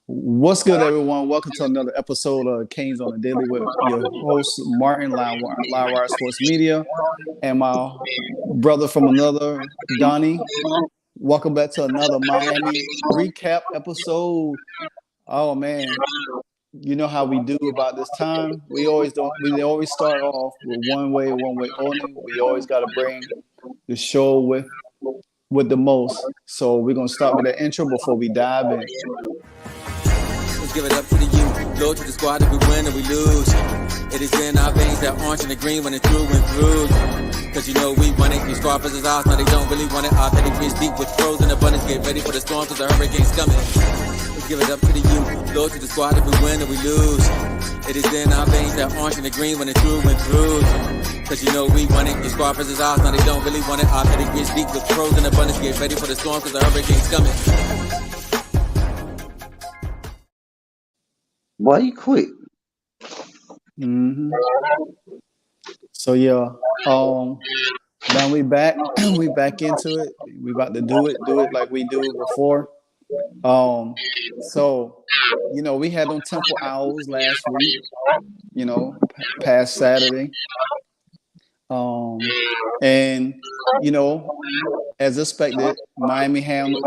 What's good, everyone? Welcome to another episode of Canes on the Daily with your host, Martin Livewire Sports Media, and my brother from another, Donnie. Welcome back to another Miami recap episode. Oh man, you know how we do about this time. We always start off with one way only. We always got to bring the show with the most. So we're gonna start with the intro before we dive in. Let's give it up to the youth. Low to the squad if we win or we lose. It is in our veins, that orange and the green running through and through. Cause you know we want it. These squad versus ours, now they don't really want it. Our pedigrees deep with pros in abundance. Get ready for the storm cause the hurricane's coming. Let's give it up to the youth. Low to the squad if we win or we lose. It is in our veins, that orange and the green running through and through. Cause you know we want it. These squad versus ours, now they don't really want it. Our pedigrees deep with pros in abundance. Get ready for the storm cause the hurricane's coming. Why you quit? Mm-hmm. So yeah, now we back. We back into it. We about to do it like we do before. So we had on Temple Owls last week. Past Saturday. And as expected, Miami handled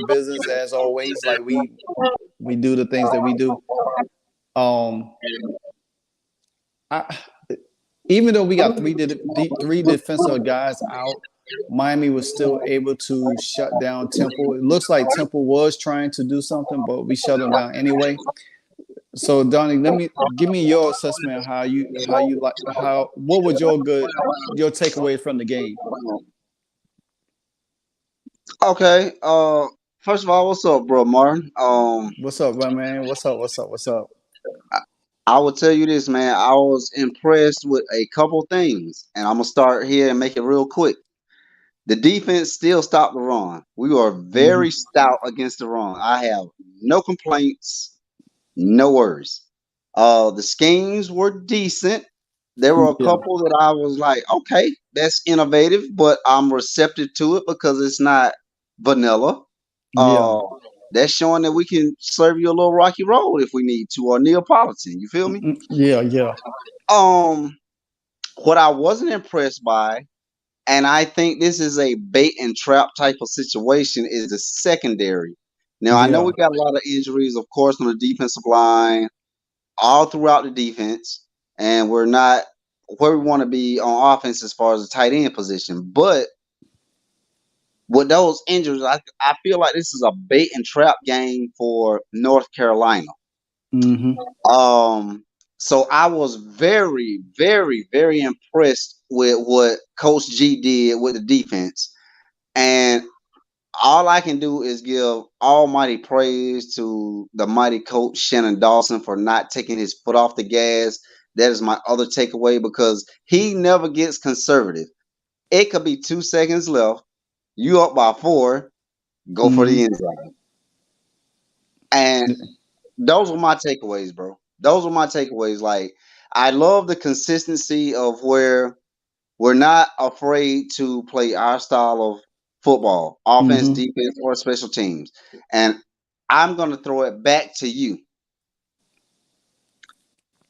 business as always. Like we do the things that we do. Even though we got three defensive guys out, Miami was still able to shut down Temple. It looks like Temple was trying to do something, but we shut them down anyway. So Donnie, give me your assessment of what was your takeaway from the game? Okay. First of all, what's up, bro, Martin? What's up, man? What's up? I will tell you this, man. I was impressed with a couple things, and I'm gonna start here and make it real quick. The defense still stopped the run. We were very stout against the run. I have no complaints, no worries. The schemes were decent. There were a couple that I was like, okay, that's innovative, but I'm receptive to it because it's not vanilla. That's showing that we can serve you a little Rocky Road if we need to, or Neapolitan. You feel me? Yeah. What I wasn't impressed by, and I think this is a bait and trap type of situation, is the secondary. Now, I know we got a lot of injuries, of course, on the defensive line, all throughout the defense, and we're not where we want to be on offense as far as the tight end position. But with those injuries, I feel like this is a bait and trap game for North Carolina. So I was very, very, very impressed with what Coach G did with the defense. And all I can do is give almighty praise to the mighty coach Shannon Dawson for not taking his foot off the gas. That is my other takeaway because he never gets conservative. It could be 2 seconds left. You up by 4, go for the end zone. And those were my takeaways, bro. Those were my takeaways. Like, I love the consistency of where we're not afraid to play our style of football, offense, defense, or special teams. And I'm going to throw it back to you.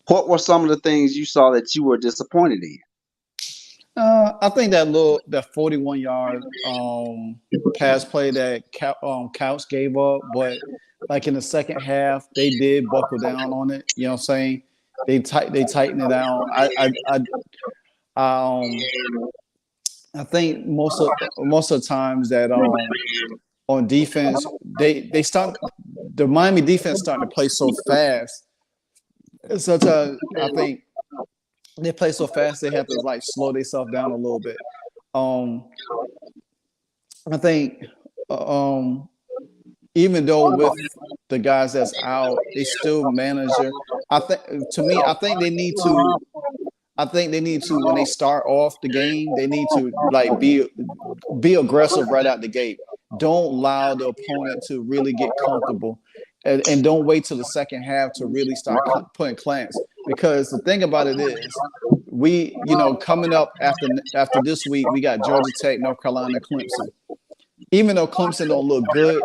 What were some of the things you saw that you were disappointed in? I think that 41-yard pass play that Couch gave up, but like in the second half, they did buckle down on it. You know what I'm saying? They tightened it down. I think most of the times that on defense, the Miami defense starting to play so fast. Sometimes I think they play so fast they have to like slow themselves down a little bit. I think even though with the guys that's out, they still manage it. I think they need to when they start off the game, they need to like be aggressive right out the gate. Don't allow the opponent to really get comfortable. And don't wait till the second half to really start putting clamps. Because the thing about it is, coming up after this week, we got Georgia Tech, North Carolina, Clemson. even though Clemson don't look good,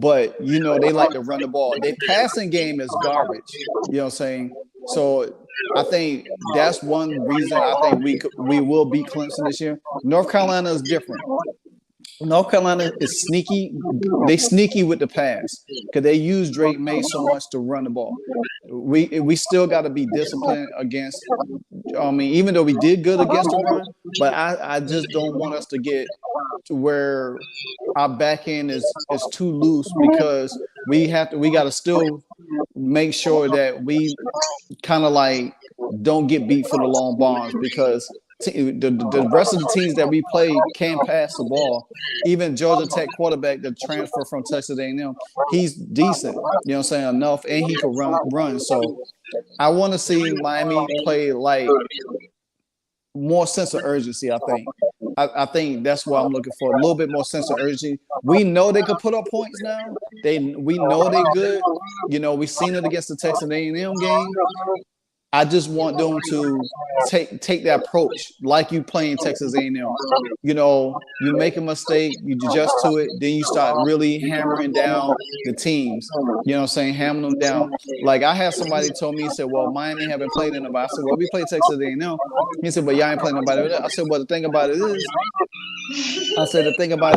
but they like to run the ball. Their passing game is garbage. You know what I'm saying? So I think that's one reason I think we will beat Clemson this year. North Carolina is different. North Carolina is sneaky. They sneaky with the pass because they use Drake May so much to run the ball. We still got to be disciplined against. Even though we did good against the run, but I just don't want us to get to where our back end is too loose, because we got to still make sure that we kind of like don't get beat for the long bombs, because the rest of the teams that we play can pass the ball. Even Georgia Tech quarterback, the transfer from Texas A&M, he's decent. You know what I'm saying? Enough, and he can run. So I want to see Miami play like more sense of urgency. I think that's what I'm looking for. A little bit more sense of urgency. We know they could put up points now. We know they're good. We've seen it against the Texas A&M game. I just want them to take that approach like you playing Texas A&M. You make a mistake, you adjust to it, then you start really hammering down the teams. You know what I'm saying? Hammering them down. Like I had somebody told me, he said, well, Miami haven't played anybody. I said, well, we played Texas A&M. He said, but y'all ain't playing nobody. I said, well, the thing about it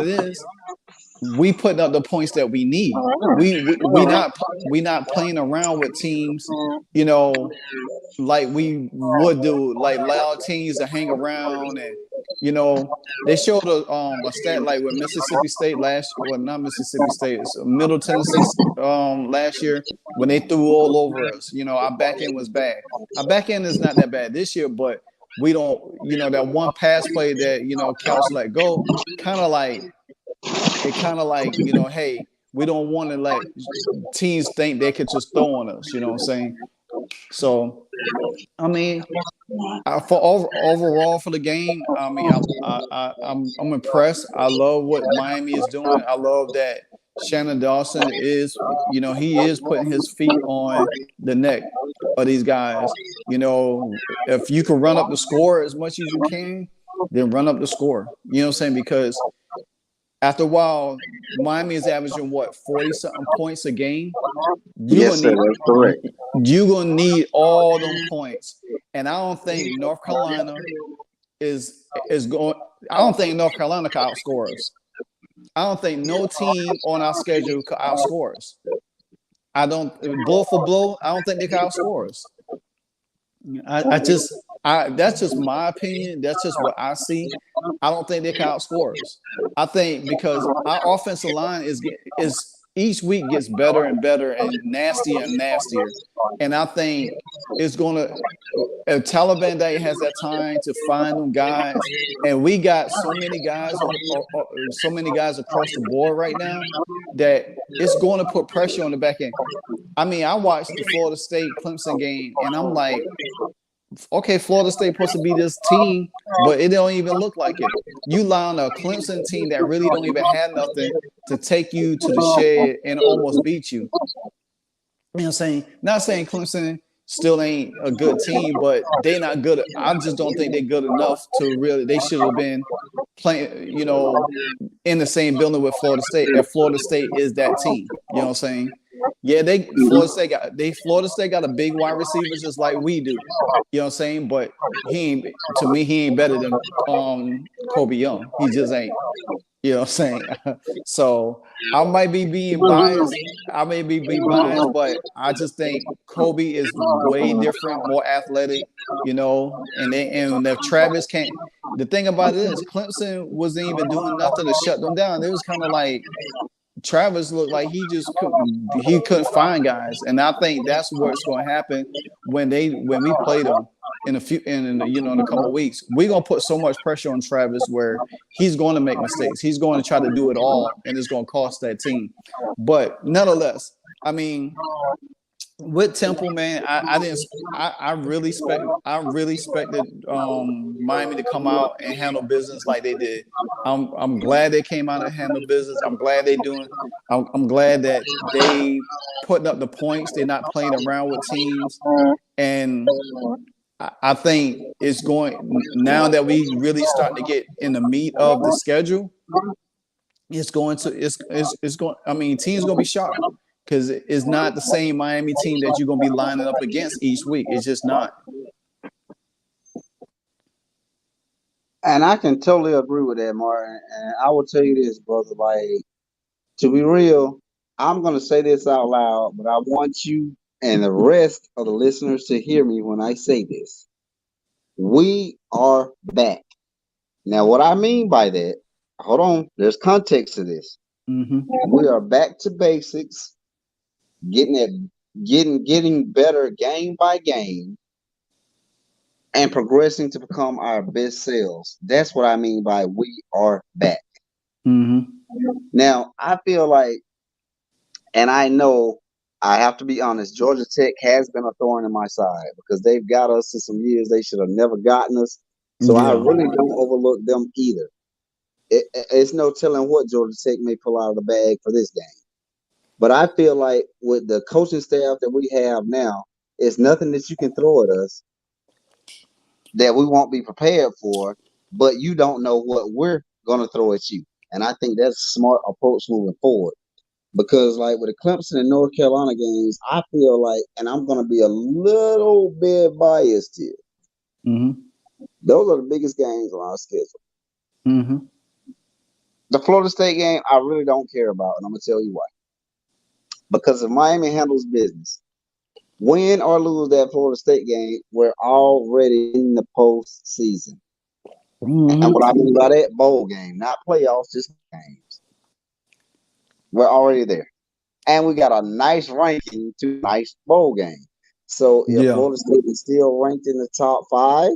is, we putting up the points that we need. We not playing around with teams, like we would do, like loud teams to hang around. And they showed a stat like with Mississippi State not Mississippi State, it's Middle Tennessee last year, when they threw all over us. Our back end was bad. Our back end is not that bad this year, but we don't, that one pass play that Couch let go, hey, we don't want to let teams think they could just throw on us. You know what I'm saying? So, overall for the game, I'm impressed. I love what Miami is doing. I love that Shannon Dawson is, he is putting his feet on the neck of these guys. If you can run up the score as much as you can, then run up the score. You know what I'm saying? Because after a while, Miami is averaging 40-something points a game. Yes, sir, that's correct. You're gonna need all them points, and I don't think North Carolina is going. I don't think North Carolina can outscore us. I don't think no team on our schedule can outscore us. I don't, blow for blow, I don't think they can outscore us. That's just my opinion. That's just what I see. I don't think they can outscore us. I think because our offensive line is each week gets better and better and nastier and nastier. And I think it's gonna, if Taliban Day has that time to find them guys, and we got so many guys across the board right now that it's going to put pressure on the back end. I watched the Florida State Clemson game, and I'm like, okay, Florida State supposed to be this team, but it don't even look like it. You lie on a Clemson team that really don't even have nothing to take you to the shed and almost beat you. You know what I'm saying? Not saying Clemson still ain't a good team, but they not good. I just don't think they're good enough to really. They should have been playing, in the same building with Florida State. If Florida State is that team, you know what I'm saying? Yeah, Florida State got a big wide receiver just like we do. You know what I'm saying? But he ain't better than Kobe Young. He just ain't. You know what I'm saying? So I might be being biased. But I just think Kobe is way different, more athletic, and if Travis can't. The thing about it is Clemson wasn't even doing nothing to shut them down. It was kind of like Travis looked like he couldn't find guys, and I think that's what's going to happen when we play them in a couple of weeks. We're going to put so much pressure on Travis where he's going to make mistakes. He's going to try to do it all, and it's going to cost that team. But nonetheless, with Temple, man, I really expected Miami to come out and handle business like they did. I'm glad they came out and handled business. I'm glad I'm glad that they putting up the points. They're not playing around with teams, and I think it's going now that we really starting to get in the meat of the schedule. it's going to it's going. I mean, teams gonna be shocked because it's not the same Miami team that you're gonna be lining up against each week. It's just not. And I can totally agree with that, Martin. And I will tell you this, brother. Like, to be real, I'm gonna say this out loud, but I want you and the rest of the listeners to hear me when I say this. We are back. Now, what I mean by that, hold on, there's context to this. Mm-hmm. We are back to basics, getting better game by game, and progressing to become our best selves. That's what I mean by we are back. Mm-hmm. Now, I feel like, and I know I have to be honest, Georgia Tech has been a thorn in my side because they've got us in some years they should have never gotten us. So I really don't overlook them either. It's no telling what Georgia Tech may pull out of the bag for this game. But I feel like with the coaching staff that we have now, it's nothing that you can throw at us that we won't be prepared for, but you don't know what we're going to throw at you. And I think that's a smart approach moving forward. Because, like, with the Clemson and North Carolina games, I feel like, and I'm going to be a little bit biased here, Mm-hmm. those are the biggest games on our schedule. Mm-hmm. The Florida State game, I really don't care about, and I'm going to tell you why. Because if Miami handles business, win or lose that Florida State game, we're already in the postseason. Mm-hmm. And what I mean by that, bowl game, not playoffs, just games. We're already there. And we got a nice ranking to a nice bowl game. So if Florida State is still ranked in the top 5,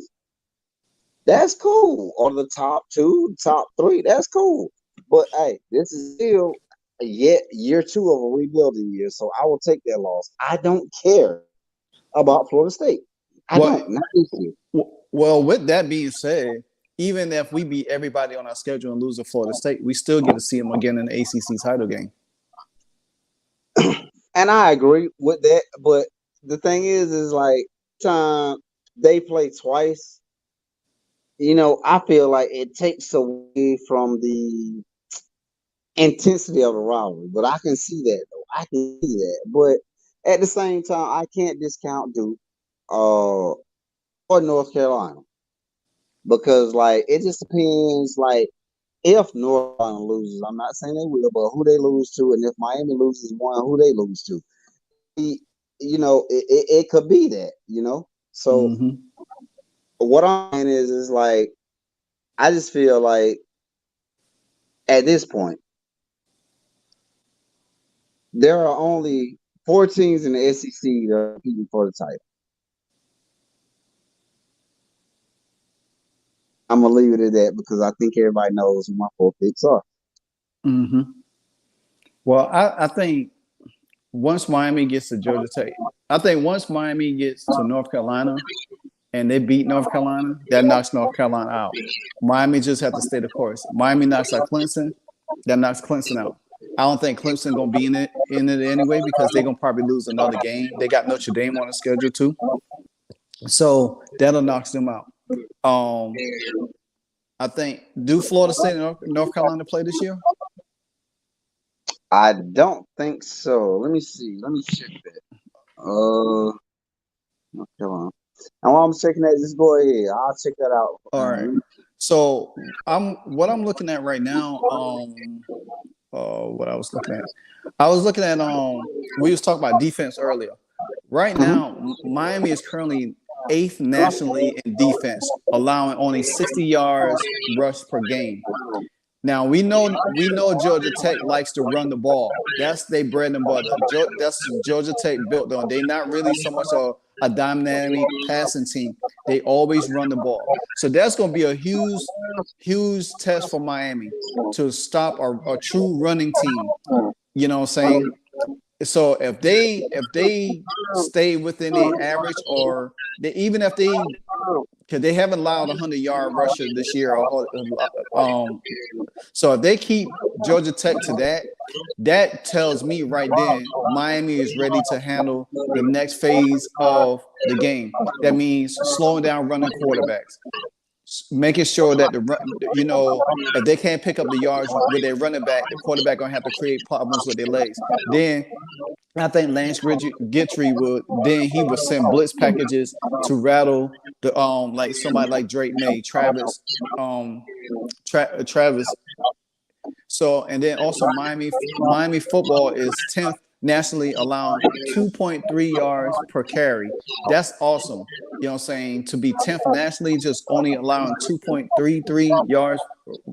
that's cool. Or the top 2, top 3, that's cool. But hey, this is still yet year 2 of a rebuilding year. So I will take that loss. I don't care about Florida State. I don't. Not this year. Well, with that being said, even if we beat everybody on our schedule and lose to Florida State, we still get to see them again in the ACC title game. And I agree with that, but the thing is like time they play twice, I feel like it takes away from the intensity of the rivalry. But I can see that though. I can see that. But at the same time, I can't discount Duke or North Carolina. Because like it just depends like if North Carolina loses, I'm not saying they will, but who they lose to, and if Miami loses one, who they lose to. It could be that, So what I'm saying is like I just feel like at this point there are only 4 teams in the SEC that are competing for the title. I'm gonna leave it at that because I think everybody knows who my 4 picks are. Mm-hmm. Well, I think once Miami gets to Georgia Tech, I think once Miami gets to North Carolina and they beat North Carolina, that knocks North Carolina out. Miami just have to stay the course. Miami knocks out Clemson, that knocks Clemson out. I don't think Clemson gonna be in it anyway because they're gonna probably lose another game. They got Notre Dame on the schedule too, so that'll knock them out. I think do Florida State and North Carolina play this year? I don't think so. Let me see. Let me check that. North Carolina. And while I'm checking that, just go ahead. I'll check that out. All right. So what I'm looking at right now. What I was looking at. We was talking about defense earlier. Right now, Miami is currently 8th nationally in defense, allowing only 60 yards rush per game. Now we know Georgia Tech likes to run the ball. That's their bread and butter. That's Georgia Tech built on. They're not really so much a dynamic passing team. They always run the ball. So that's going to be a huge test for Miami to stop a true running team. You know what I'm saying? So if they stay within the average, or even if they, because they haven't allowed a 100-yard rusher this year, so if they keep Georgia Tech to that tells me right then Miami is ready to handle the next phase of the game. That means slowing down running quarterbacks. making sure that if they can't pick up the yards with their running back, the quarterback gonna have to create problems with their legs. Then I think Lance Gitry would send blitz packages to rattle the like somebody like Drake May, Travis. So, and then also Miami football is 10th nationally, allowing 2.3 yards per carry. That's awesome. You know what I'm saying? To be 10th nationally, just only allowing 2.33 yards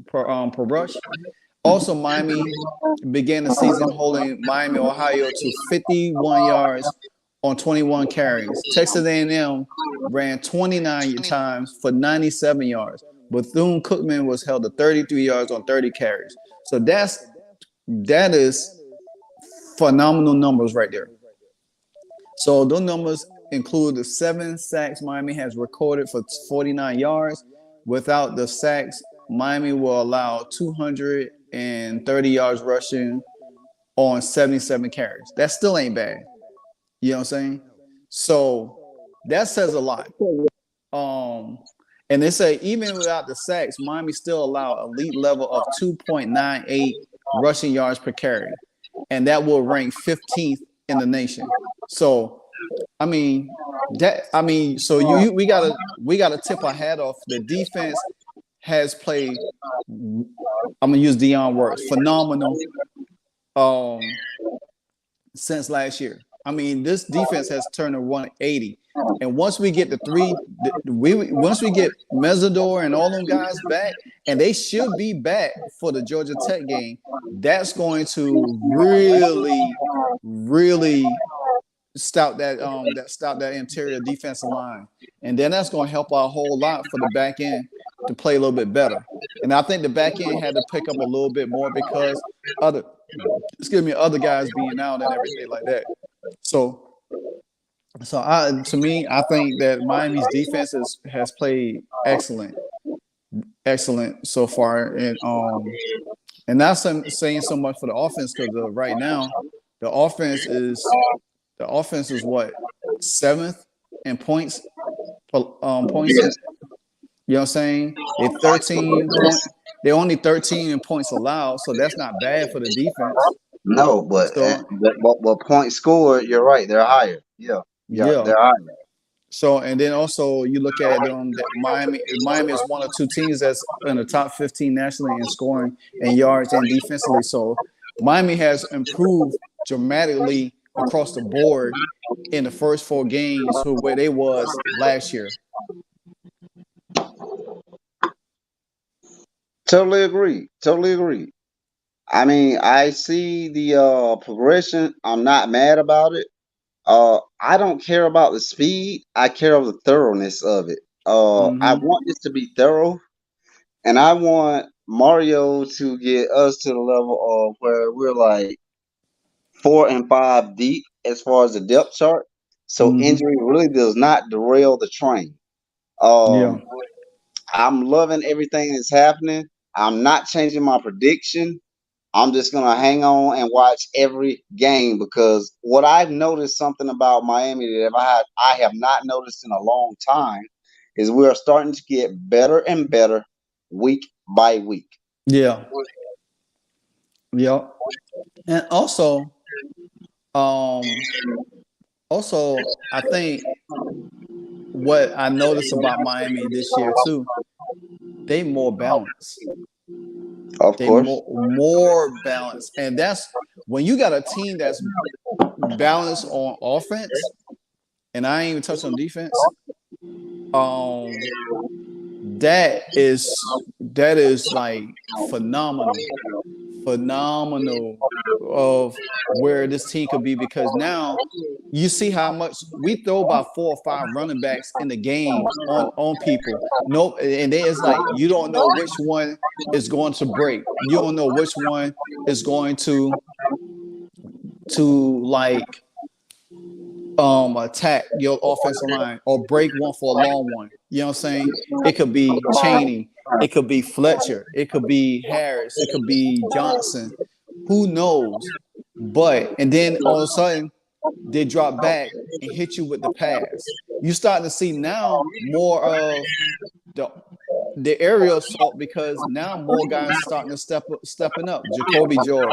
per rush. Also, Miami began the season holding Miami, Ohio to 51 yards on 21 carries. Texas A&M ran 29 times for 97 yards. Bethune-Cookman was held to 33 yards on 30 carries. So that is phenomenal numbers right there. So those numbers include the 7 sacks Miami has recorded for 49 yards. Without the sacks, Miami will allow 230 yards rushing on 77 carries. That still ain't bad. You know what I'm saying? So that says a lot. And they say even without the sacks, Miami still allow elite level of 2.98 rushing yards per carry. And that will rank 15th in the nation. So we gotta tip our hat off. The defense has played, I'm gonna use Deion words, phenomenal since last year. I mean, this defense has turned a 180. And once we get once we get Mesidor and all them guys back, and they should be back for the Georgia Tech game, that's going to really stout that interior defensive line. And then that's going to help out a whole lot for the back end to play a little bit better. And I think the back end had to pick up a little bit more because other guys being out and everything like that. So to me, I think that Miami's defense has played excellent so far, and not saying so much for the offense because right now the offense is what, 7th in points. Points. You know what I'm saying? They're only 13 in points allowed, so that's not bad for the defense. No, but points scored, you're right, they're higher. Yeah, they're higher. So, and then also you look at Miami is one of 2 teams that's in the top 15 nationally in scoring and yards and defensively. So Miami has improved dramatically across the board in the first 4 games to where they was last year. Totally agree. I mean, I see the progression. I'm not mad about it. I don't care about the speed. I care about the thoroughness of it. I want this to be thorough, and I want Mario to get us to the level of where we're like 4 and 5 deep as far as the depth chart. So injury really does not derail the train. I'm loving everything that's happening. I'm not changing my prediction. I'm just going to hang on and watch every game because what I've noticed something about Miami that I have not noticed in a long time is we are starting to get better and better week by week. Yeah. And also I think what I noticed about Miami this year too, they more balanced. Of course. More balanced. And that's when you got a team that's balanced on offense, and I ain't even touched on defense. That is like phenomenal of where this team could be, because now you see how much we throw about 4 or 5 running backs in the game on people. Nope, and then it's like you don't know which one is going to break. You don't know which one is going to like attack your offensive line or break one for a long one. You know what I'm saying? It could be Chaney, it could be Fletcher, it could be Harris, it could be Johnson. Who knows? And then all of a sudden they drop back and hit you with the pass. You're starting to see now more of the aerial assault because now more guys starting to stepping up. Jacoby George.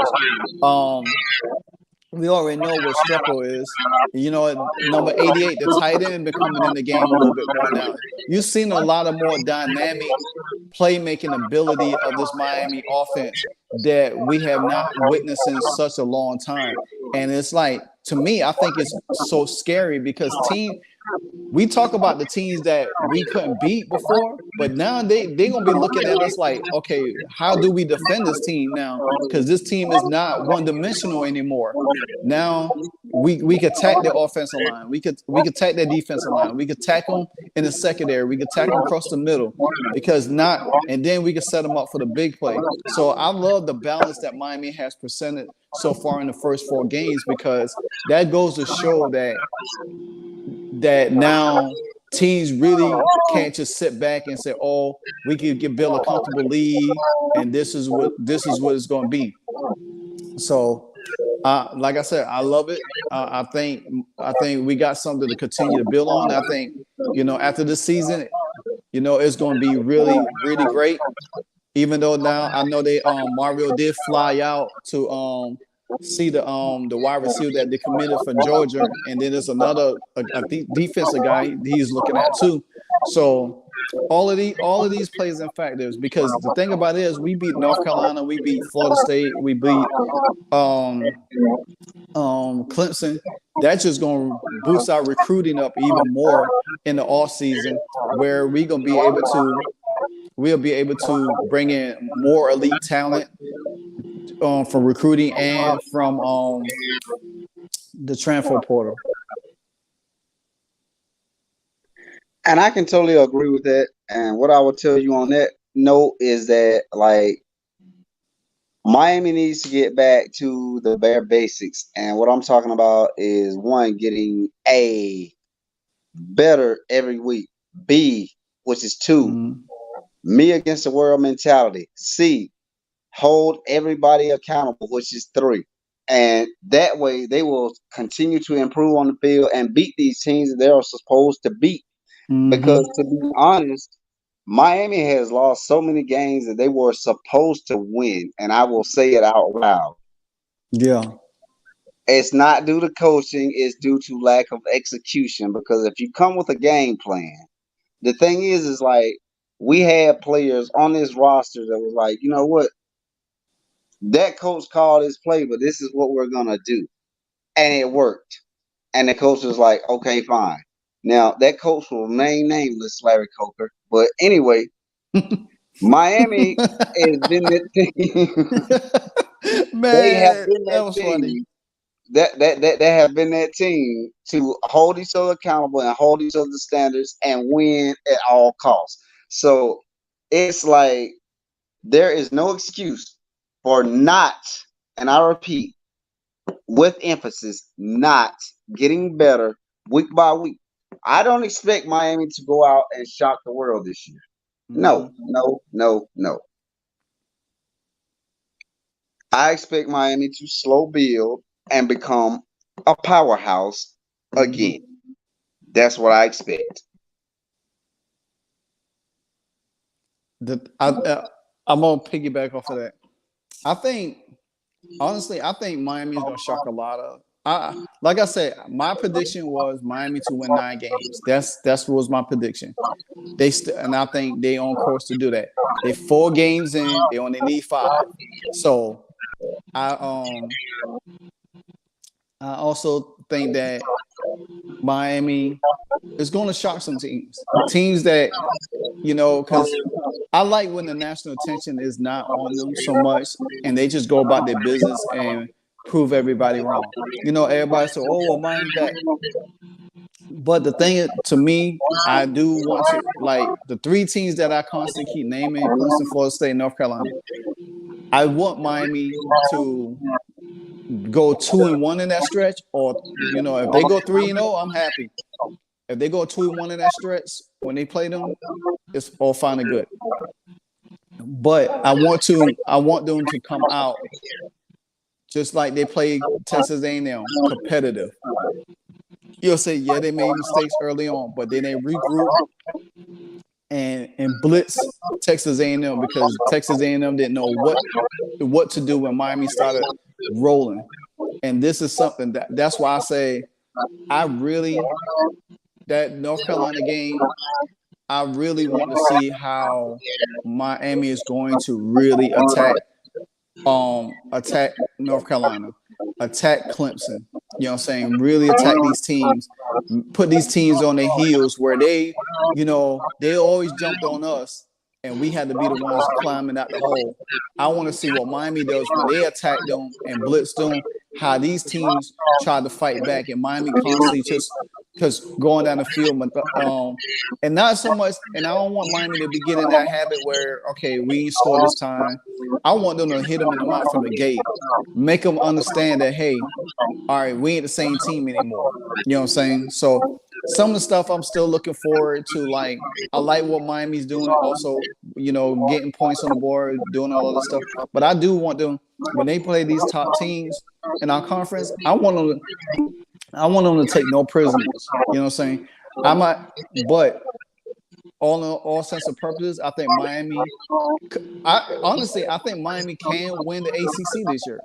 We already know what Strepo is. You know, at number 88, the tight end been coming in the game a little bit more now. You've seen a lot of more dynamic playmaking ability of this Miami offense that we have not witnessed in such a long time. And it's like, to me, I think it's so scary because we talk about the teams that we couldn't beat before, but now they're gonna be looking at us like, okay, how do we defend this team now? Because this team is not one-dimensional anymore. Now we could attack the offensive line, we could attack their defensive line, we could attack them in the secondary, we could attack them across the middle, and then we could set them up for the big play. So I love the balance that Miami has presented so far in the first 4 games because that goes to show that now teams really can't just sit back and say, "Oh, we can build a comfortable lead, and this is what it's going to be." So, like I said, I love it. I think we got something to continue to build on. I think after this season, it's going to be really, really great. Even though now I know Mario did fly out to see the wide receiver that they committed for Georgia, and then there's another defensive guy he's looking at too. So all of these plays and factors, because the thing about it is we beat North Carolina, we beat Florida State, we beat Clemson. That's just going to boost our recruiting up even more in the off season, where we'll be able to bring in more elite talent from recruiting and from the transfer portal. And I can totally agree with that. And what I will tell you on that note is that, like, Miami needs to get back to the bare basics. And what I'm talking about is, 1, getting A, better every week. B, which is 2, me against the world mentality. C, hold everybody accountable, which is 3. And that way they will continue to improve on the field and beat these teams that they are supposed to beat. Because to be honest, Miami has lost so many games that they were supposed to win. And I will say it out loud. Yeah. It's not due to coaching, it's due to lack of execution. Because if you come with a game plan, the thing is like, we had players on this roster that was like, you know what? That coach called this play, but this is what we're going to do. And it worked. And the coach was like, okay, fine. Now, that coach will remain nameless, Larry Coker. But anyway, Miami has been that team. Man, they have been that was team. funny. That have been that team to hold each other accountable and hold each other's standards and win at all costs. So it's like there is no excuse for not, and I repeat, with emphasis, not getting better week by week. I don't expect Miami to go out and shock the world this year. No. I expect Miami to slow build and become a powerhouse again. That's what I expect. I'm going to piggyback off of that. Honestly, I think Miami is going to shock a lot of. Like I said, my prediction was Miami to win 9 games. That was my prediction. And I think they on course to do that. They're 4 games in. They only need 5. So I also think that Miami is going to shock some teams that, because I like when the national attention is not on them so much and they just go about their business and prove everybody wrong. Everybody says, "Oh, well, Miami back." But the thing is, to me, I do want to, like, the 3 teams that I constantly keep naming, Clemson, Florida State, North Carolina. I want Miami to go 2-1 in that stretch, or if they go 3-0, I'm happy. If they go 2-1 in that stretch when they play them, it's all fine and good. But I want them to come out just like they played Texas A&M, competitive. You'll say, yeah, they made mistakes early on, but then they regroup and blitz Texas A&M because Texas A&M didn't know what to do when Miami started rolling. And this is something that's why I say that North Carolina game, I really want to see how Miami is going to really attack North Carolina, attack Clemson. You know what I'm saying? Really attack these teams, put these teams on their heels where they always jumped on us and we had to be the ones climbing out the hole. I want to see what Miami does when they attack them and blitz them, how these teams try to fight back, and Miami constantly just going down the field. And not so much, and I don't want Miami to be getting that habit where, okay, we ain't scored this time. I want them to hit them in the mouth from the gate, make them understand that, hey, all right, we ain't the same team anymore. You know what I'm saying? So some of the stuff I'm still looking forward to. Like, I like what Miami's doing, also, getting points on the board, doing all of this stuff. But I do want them, when they play these top teams in our conference, I want them to take no prisoners. You know what I'm saying? But all sense of purposes, I think Miami. I think Miami can win the ACC this year,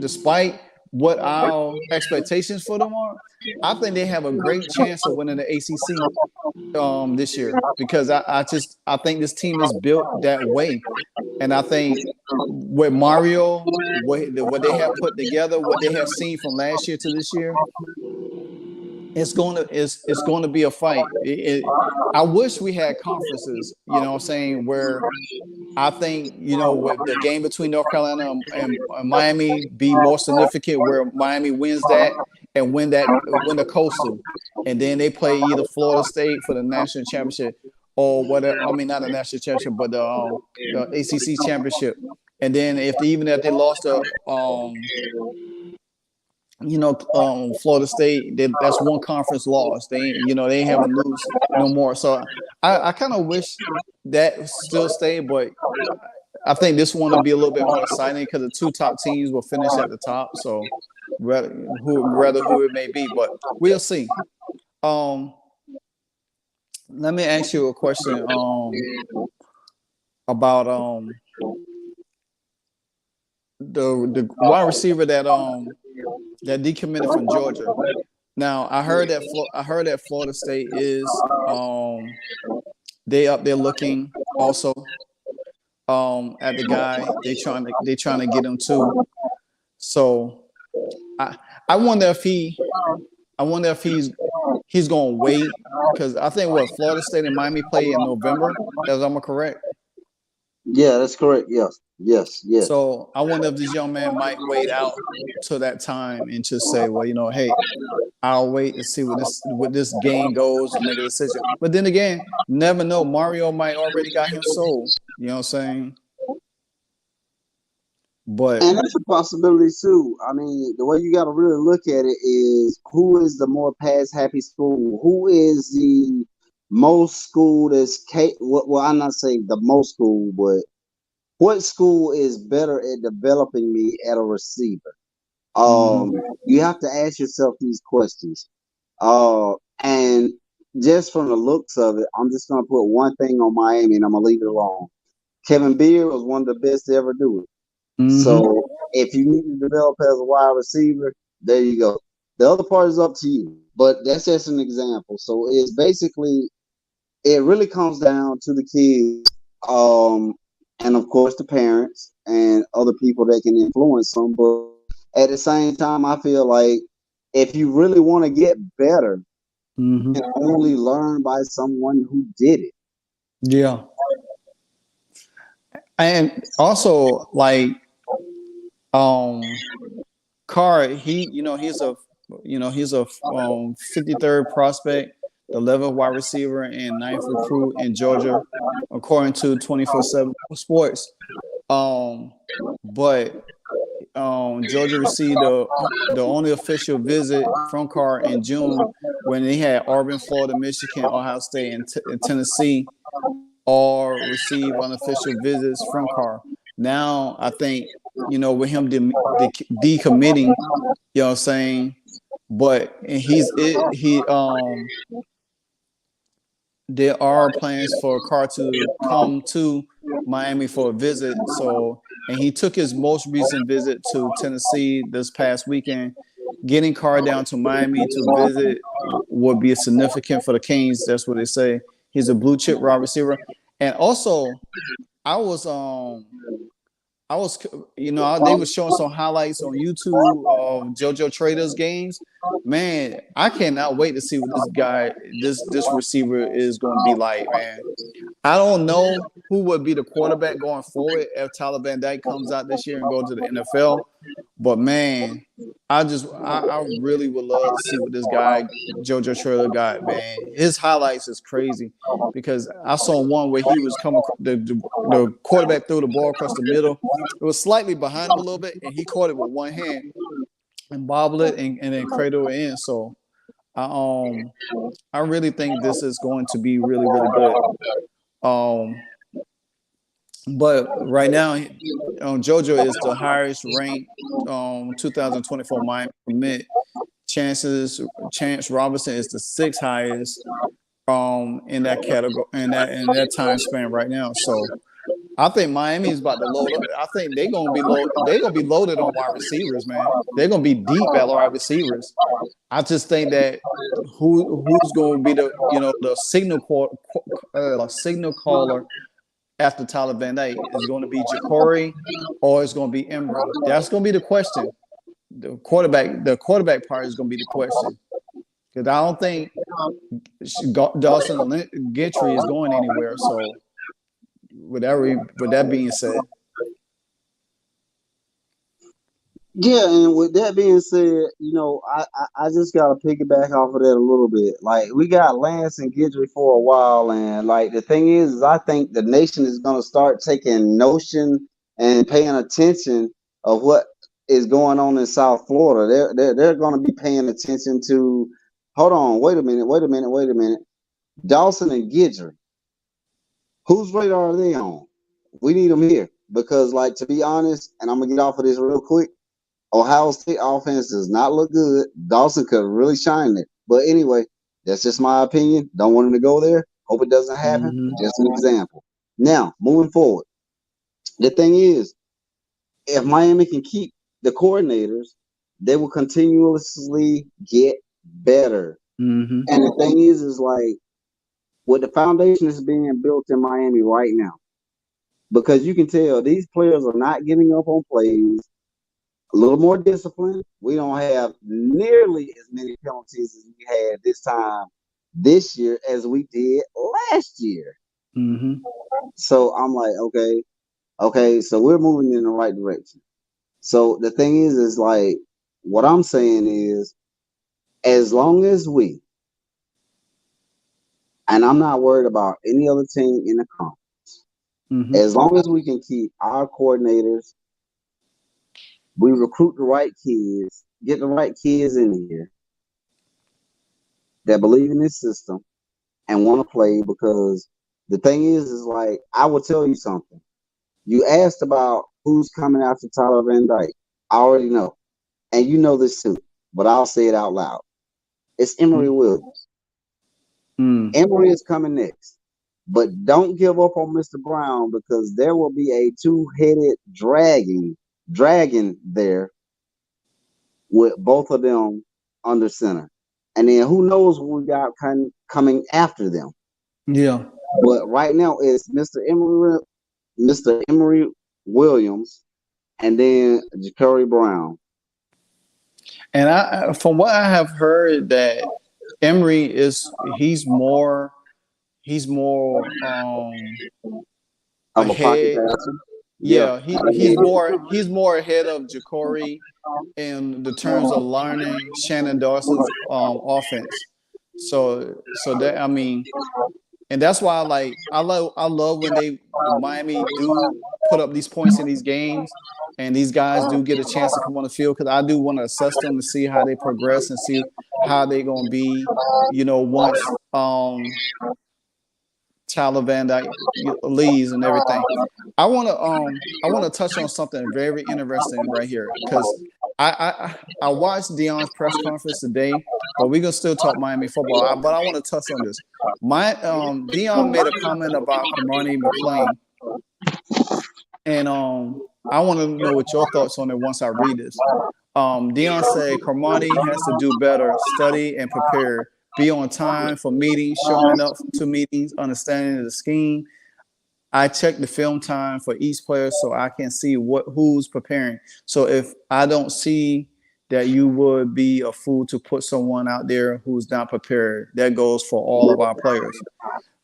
despite what our expectations for them are. I think they have a great chance of winning the ACC this year because I think this team is built that way, and I think with Mario, what they have put together, what they have seen from last year to this year, it's going to be a fight. I wish we had conferences, you know what I'm saying, where I think, with the game between North Carolina and Miami be more significant, where Miami wins that and win the Coastal. And then they play either Florida State for the national championship or whatever. I mean, not the national championship, but the ACC championship. And then if they lost to Florida State, that's one conference loss. They haven't lose no more. So I kind of wish that still stayed, but I think this one will be a little bit more exciting because the two top teams will finish at the top. So rather who it may be, but we'll see. Let me ask you a question about the wide receiver that decommitted from Georgia. Now I heard that Florida State is they up there looking also at the guy. They trying to get him too. So I wonder if he's gonna wait, because I think Florida State and Miami play in November. Am I correct? Yeah, that's correct. Yes. So I wonder if this young man might wait out till that time and just say, well, hey, I'll wait and see what this game goes and make a decision. But then again, never know. Mario might already got him sold. You know what I'm saying? And that's a possibility too. I mean, the way you got to really look at it is, who is the more pass happy school? Who is the most school well, I'm not saying the most school, but what school is better at developing me at a receiver? You have to ask yourself these questions. And just from the looks of it, I'm just going to put one thing on Miami and I'm going to leave it alone. Kevin Beard was one of the best to ever do it. Mm-hmm. So if you need to develop as a wide receiver, there you go. The other part is up to you, but that's just an example. So it's basically, it really comes down to the kids, and of course the parents and other people that can influence them. But at the same time, I feel like if you really want to get better, you can only learn by someone who did it. Yeah. And also, like, Carr, he's a 53rd prospect, the 11th wide receiver and 9th recruit in Georgia, according to 24/7 Sports. But Georgia received the only official visit from Carr in June, when they had Auburn, Florida, Michigan, Ohio State, and Tennessee all receive unofficial visits from Carr. Now I think, with him decommitting, you know what I'm saying, but there are plans for Carr to come to Miami for a visit. So, and he took his most recent visit to Tennessee this past weekend. Getting Carr down to Miami to visit would be significant for the Canes. That's what they say. He's a blue chip wide receiver. And also, I was they were showing some highlights on YouTube of JoJo Trader's games. Man, I cannot wait to see what this receiver is going to be like, man. I don't know who would be the quarterback going forward if Tyler Van Dyke comes out this year and goes to the NFL. But man, I really would love to see what this guy, JoJo Trader, got, man. His highlights is crazy because I saw one where he was coming, the quarterback threw the ball across the middle. It was slightly behind him a little bit, and he caught it with one hand and bobbled it and then cradled it in. So I really think this is going to be really, really good. But right now, JoJo is the highest ranked 2024 Miami commit. Chance Robinson is the sixth highest in that category in that time span right now. So I think Miami is about to load up. I think they're gonna be loaded on wide receivers, man. They're gonna be deep at wide receivers. I just think that who's going to be the signal caller after Tyler Van Dyke is going to be Jacory or it's going to be Emory. That's going to be the question. The quarterback part is going to be the question because I don't think Dawson Gentry is going anywhere. So with that being said. Yeah, and with that being said, I just gotta piggyback off of that a little bit. Like we got Lance and Gidry for a while, and like the thing is I think the nation is gonna start taking notion and paying attention of what is going on in South Florida. They're gonna be paying attention to. Hold on, wait a minute. Dawson and Gidry. Whose radar are they on? We need them here because, like, to be honest, and I'm gonna get off of this real quick. Ohio State offense does not look good. Dawson could really shine it. But anyway, that's just my opinion. Don't want him to go there. Hope it doesn't happen. Mm-hmm. Just an example. Now, moving forward. The thing is, if Miami can keep the coordinators, they will continuously get better. Mm-hmm. And the thing is like, what the foundation is being built in Miami right now. Because you can tell these players are not giving up on plays. A little more discipline. We don't have nearly as many penalties as we had this year as we did last year. Mm-hmm. So I'm like, okay, so we're moving in the right direction. So the thing is like, what I'm saying is, as long as we, and I'm not worried about any other team in the conference, mm-hmm. as long as we can keep our coordinators, we recruit the right kids, get the right kids in here that believe in this system and want to play. Because the thing is like, I will tell you something. You asked about who's coming after Tyler Van Dyke. I already know. And you know this too, but I'll say it out loud. It's Emory Williams. Emory is coming next. But don't give up on Mr. Brown because there will be a two-headed dragon there with both of them under center. And then who knows what we got coming after them. Yeah. But right now it's Mr. Emory Williams and then Jacory Brown. And from what I have heard that Emory he's more of a pocket passer. Yeah, he's more ahead of Jacory in the terms of learning Shannon Dawson's offense. So that, I mean, and that's why I love when Miami do put up these points in these games, and these guys do get a chance to come on the field because I do want to assess them to see how they progress and see how they're gonna be, once Tyler Van Dyke leaves and everything. I want to touch on something very interesting right here because I watched Deion's press conference today, but we're gonna still talk Miami football. But I want to touch on this. Dion made a comment about Kamani McLean, and I want to know what your thoughts on it once I read this. Dion said Kamani has to do better, study and prepare, be on time for meetings, showing up to meetings, understanding the scheme. I check the film time for each player so I can see who's preparing. So if I don't see that, you would be a fool to put someone out there who's not prepared. That goes for all of our players.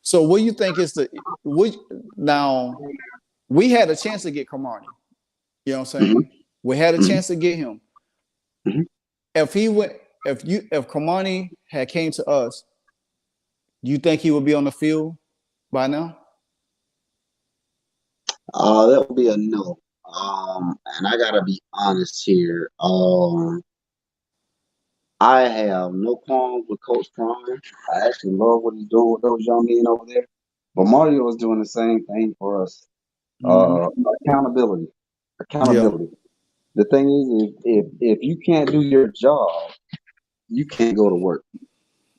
So what do you think is now we had a chance to get Kamani. You know what I'm saying? Mhm. We had a chance to get him. Mhm. If Kamani had came to us, do you think he would be on the field by now? That would be a no. And I gotta be honest here. I have no qualms with Coach Prime. I actually love what he's doing with those young men over there. But Mario is doing the same thing for us. Accountability. Yeah. Accountability. The thing is, if you can't do your job, you can't go to work.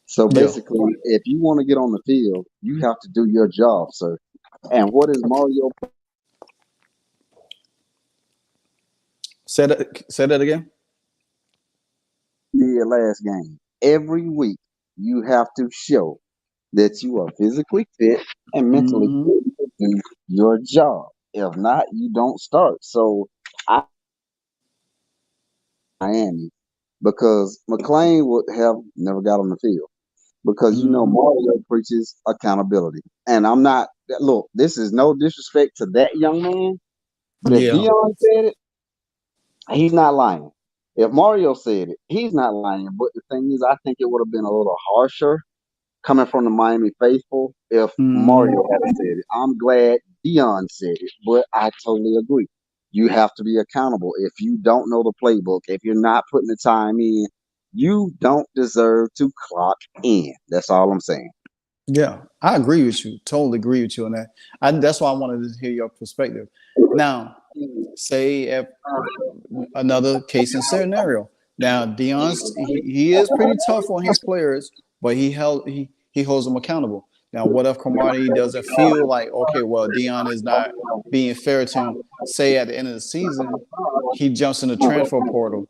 So Yeah. basically, if you want to get on the field, you have to do your job, sir. And what is Mario Say that again. did last game? Every week, you have to show that you are physically fit and mentally Mhm. fit to do your job. If not, you don't start. So I Miami because McLean would have never got on the field because Mhm. Mario preaches accountability. And I'm not look, this is no disrespect to that young man, but if Yeah. Dion said it, he's not lying. If Mario said it, he's not lying. But the thing is, I think it would have been a little harsher coming from the Miami faithful if Mhm. Mario had said it. I'm glad Dion said it, but I totally agree. You have to be accountable. If you don't know the playbook, if you're not putting the time in, you don't deserve to clock in. That's all I'm saying. Yeah, I agree with you. Totally agree with you on that. That's why I wanted to hear your perspective. Now, say if another case and scenario. Now, he is pretty tough on his players, but he holds them accountable. Now, what if Kamani doesn't feel like, okay, well, Dion is not being fair to him? Say at the end of the season, he jumps in the transfer portal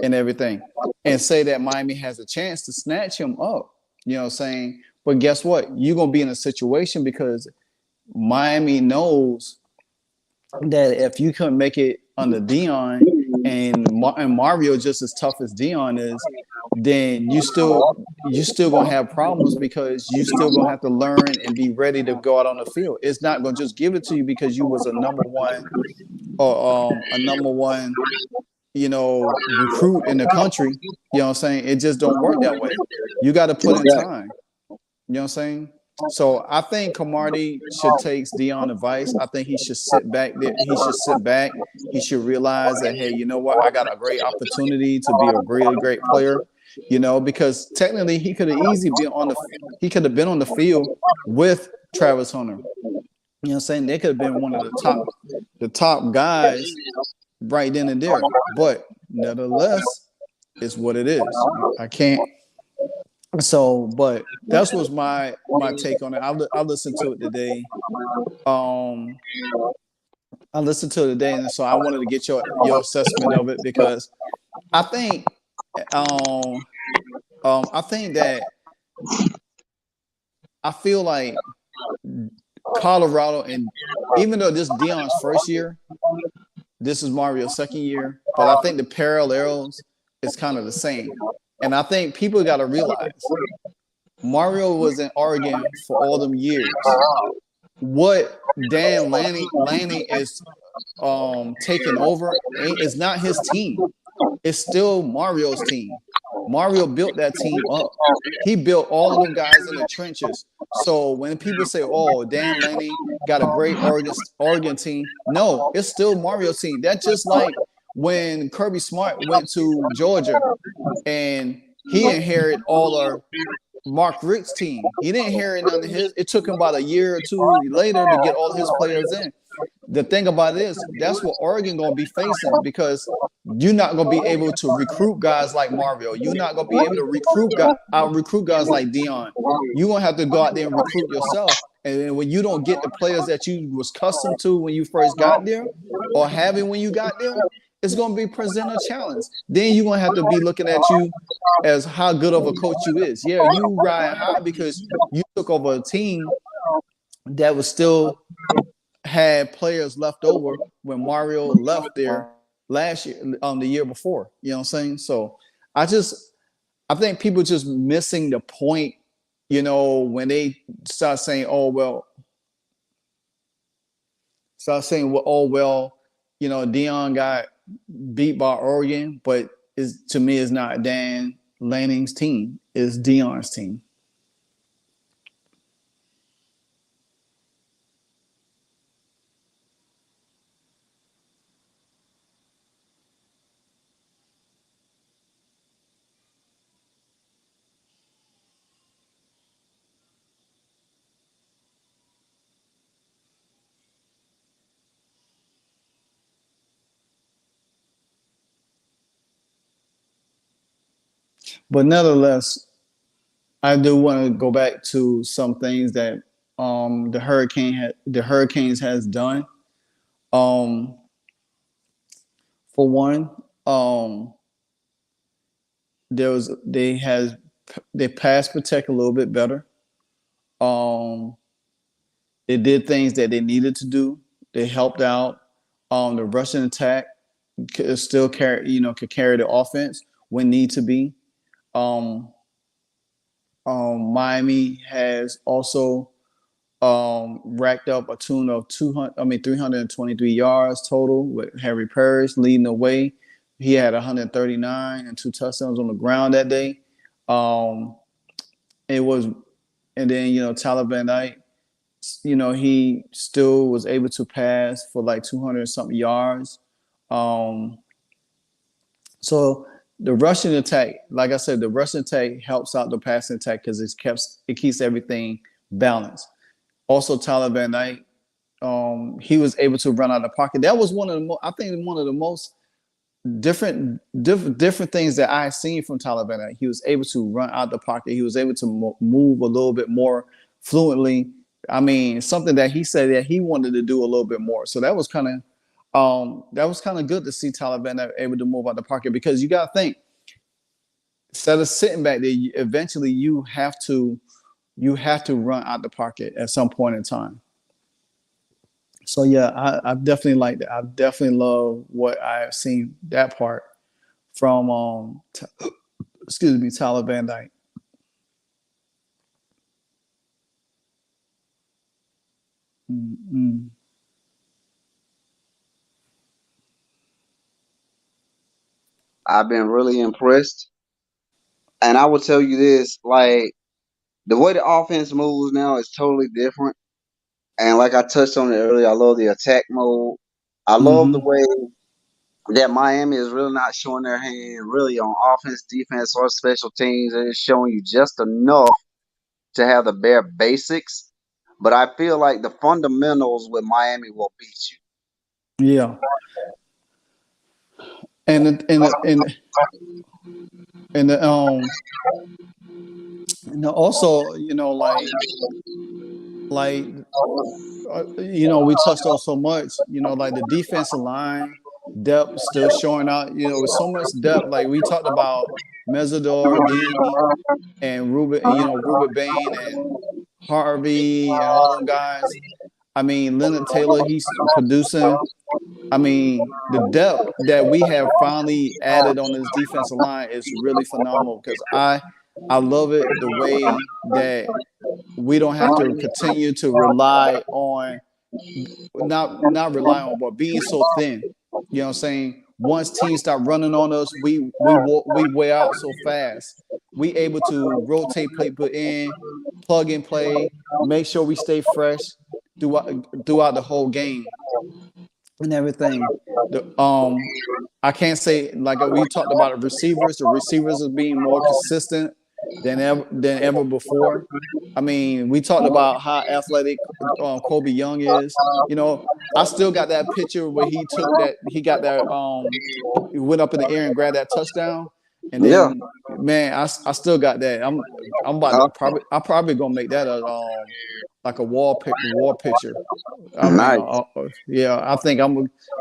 and everything, and say that Miami has a chance to snatch him up. You know what I'm saying? But guess what? You're gonna be in a situation because Miami knows that if you couldn't make it under Dion and Mario just as tough as Dion is, then you still gonna have problems because you still gonna have to learn and be ready to go out on the field. It's not gonna just give it to you because you was a number one or recruit in the country. You know what I'm saying? It just don't work that way. You got to put in time. You know what I'm saying? So I think Kamani should take Dion advice. I think he should sit back there. He should sit back. He should realize that, hey, you know what? I got a great opportunity to be a really great player. Because technically he could have easily been on the field with Travis Hunter. You know what I'm saying? They could have been one of the top guys right then and there. But nevertheless, it's what it is. I can't. So, but that was my take on it. I listened to it today. And so I wanted to get your assessment of it because I think that I feel like Colorado, and even though this is Dion's first year, this is Mario's second year, but I think the parallels is kind of the same. And I think people got to realize Mario was in Oregon for all them years. What Dan Lanning is taking over is not his team. It's still Mario's team. Mario built that team up. He built all of them guys in the trenches. So when people say, "Oh, Dan Lanning got a great Oregon team," no, it's still Mario's team. That's just like when Kirby Smart went to Georgia and he inherited all of Mark Richt's team. He didn't inherit none of his. It took him about a year or two later to get all his players in. the thing about it is that's what Oregon gonna be facing, because you're not gonna be able to recruit guys like Mario. You're not gonna be able to recruit guys like Dion. You're gonna have to go out there and recruit yourself. And when you don't get the players that you was accustomed to when you first got there, or having when you got there, it's gonna be present a challenge. Then you're gonna have to be looking at you as how good of a coach you is. Yeah, you ride high because you took over a team that was still had players left over when Mario left there last year, the year before. You know what I'm saying? So I think people just missing the point, you know, when they start saying, you know, Dion got beat by Oregon, but to me, it's not Dan Lanning's team, it's Dion's team. But nonetheless, I do want to go back to some things that the Hurricanes has done. For one, they pass protect a little bit better. They did things that they needed to do. They helped out. The Russian attack could still carry the offense when need to be. Miami has also racked up a tune of 323 yards total, with Harry Parrish leading the way. He had 139 and 2 touchdowns on the ground that day. And then Tyler Van Dyke, he still was able to pass for like 200 something yards. So the Russian attack, like I said, the Russian attack helps out the passing attack because it keeps everything balanced. Also, Tyler Van Dyke, he was able to run out of the pocket. That was one of the most different things that I've seen from Tyler Van Dyke. He was able to run out the pocket. He was able to move a little bit more fluently. I mean, something that he said that he wanted to do a little bit more. So that was kind of good to see Tyler Van Dyke able to move out the pocket, because you got to think, instead of sitting back there, eventually you have to run out the pocket at some point in time. So yeah, I definitely like that. I definitely love what I have seen, that part from Tyler Van Dyke. Mm-hmm. I've been really impressed. And I will tell you this, like, the way the offense moves now is totally different. And like I touched on it earlier, I love the attack mode. I love the way that Miami is really not showing their hand really on offense, defense, or special teams. They're just showing you just enough to have the bare basics. But I feel like the fundamentals with Miami will beat you. Yeah. And also, we touched on so much, like the defensive line depth still showing out, with so much depth. Like we talked about Mesidor, Deeney, and Ruben Bain and Harvey and all them guys. I mean, Leonard Taylor, he's producing. I mean, the depth that we have finally added on this defensive line is really phenomenal, because I love it the way that we don't have to continue to rely on but being so thin. You know what I'm saying? Once teams start running on us, we wear out so fast. We able to rotate, put in, plug and play, make sure we stay fresh throughout the whole game and everything. I can't say, like we talked about the receivers. The receivers are being more consistent. than ever before. I mean, we talked about how athletic Kobe Young is. You know, I still got that picture where he got that he went up in the air and grabbed that touchdown. And Yeah. then, man, I still got that. I'm about to probably gonna make that a like a wall picture. I mean, Nice. yeah,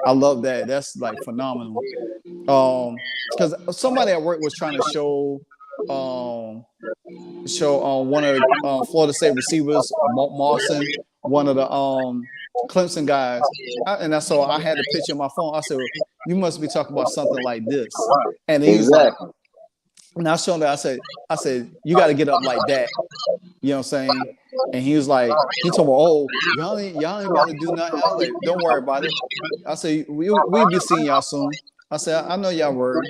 I love that. That's like phenomenal. Because somebody at work was trying to show one of the Florida State receivers, Mawson, one of the Clemson guys, so I had the picture on my phone. I said, "You must be talking about something like this," and he was like, Exactly. and I showed him. I said, "You got to get up like that." You know what I'm saying? And he was like, he told me, "Oh, y'all ain't about to do nothing." I was like, "Don't worry about it." I said, we'll be seeing y'all soon. I said, "I know y'all worried."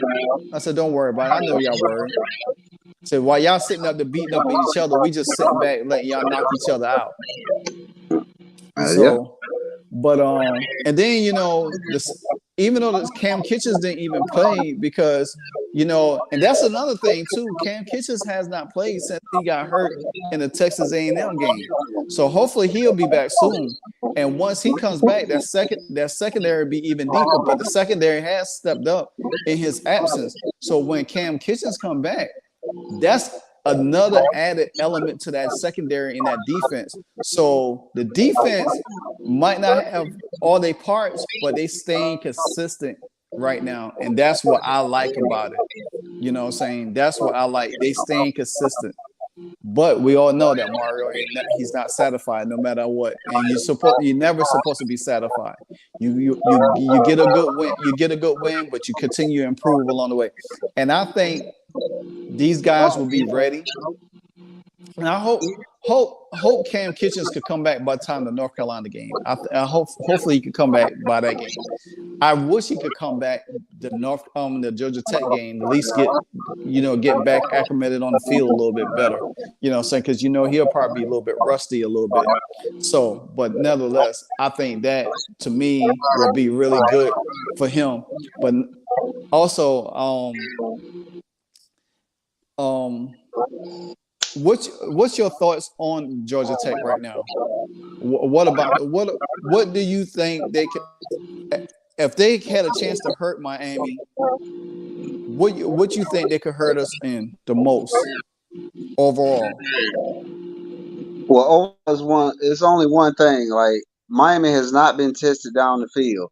I said, "Don't worry about it. I know y'all worried." I said, "While y'all sitting up to beating up at each other, we just sitting back letting y'all knock each other out." Yeah. So, but and then this, even though this Cam Kitchens didn't even play because and that's another thing too. Cam Kitchens has not played since he got hurt in the Texas A&M game. So hopefully he'll be back soon. And once he comes back, that secondary will be even deeper. But the secondary has stepped up in his absence. So when Cam Kitchens come back, that's another added element to that secondary in that defense. So the defense might not have all their parts, but they staying consistent right now. And that's what I like about it. You know what I'm saying? That's what I like. They staying consistent. But we all know that Mario he's not satisfied no matter what. And you're never supposed to be satisfied. You get a good win, but you continue to improve along the way. And I think these guys will be ready. And I hope Cam Kitchens could come back by the time the North Carolina game. I hopefully he could come back by that game. I wish he could come back the Georgia Tech game, at least get back acclimated on the field a little bit better. You know what I'm saying? Because he'll probably be a little bit rusty a little bit. So, but nevertheless, I think that to me will be really good for him. But also, what's your thoughts on Georgia Tech right now? What do you think they could, if they had a chance to hurt Miami? What you think they could hurt us in the most overall? Well, it's only one thing. Like, Miami has not been tested down the field,